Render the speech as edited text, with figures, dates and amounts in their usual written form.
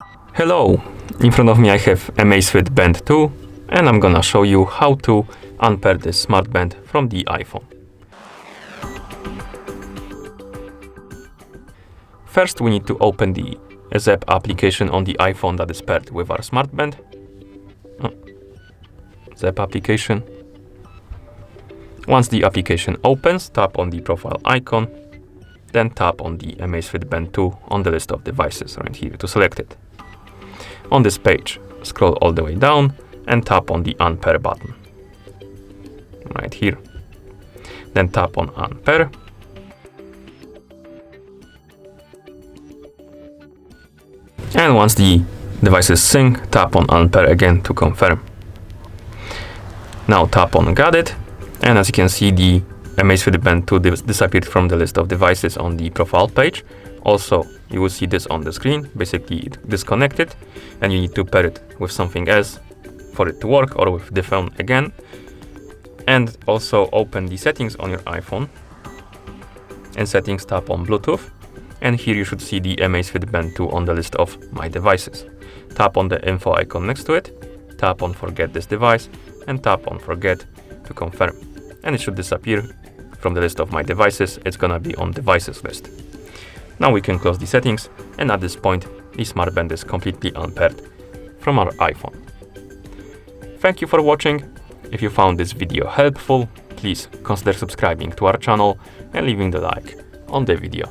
Hello! In front of me I have Amazfit Band 2 and I'm gonna show you how to unpair this smart band from the iPhone. First we need to open the Zap application on the iPhone that is paired with our smart band. Zap application. Once the application opens, tap on the profile icon, then tap on the Amazfit Band 2 on the list of devices right here to select it. On this page, scroll all the way down and tap on the Unpair button. Right here. Then tap on Unpair. And once the devices sync, tap on Unpair again to confirm. Now tap on Got It. And as you can see, the Amazfit Band 2 disappeared from the list of devices on the profile page. Also, you will see this on the screen. Basically, it disconnected and you need to pair it with something else for it to work, or with the phone again. And also open the settings on your iPhone. And settings, tap on Bluetooth. And here you should see the Amazfit Band 2 on the list of My Devices. Tap on the info icon next to it. Tap on Forget this device. And tap on Forget to confirm. And it should disappear from the list of My Devices. It's gonna be on Devices list. Now we can close the settings, and at this point the smart band is completely unpaired from our iPhone. Thank you for watching. If you found this video helpful, please consider subscribing to our channel and leaving the like on the video.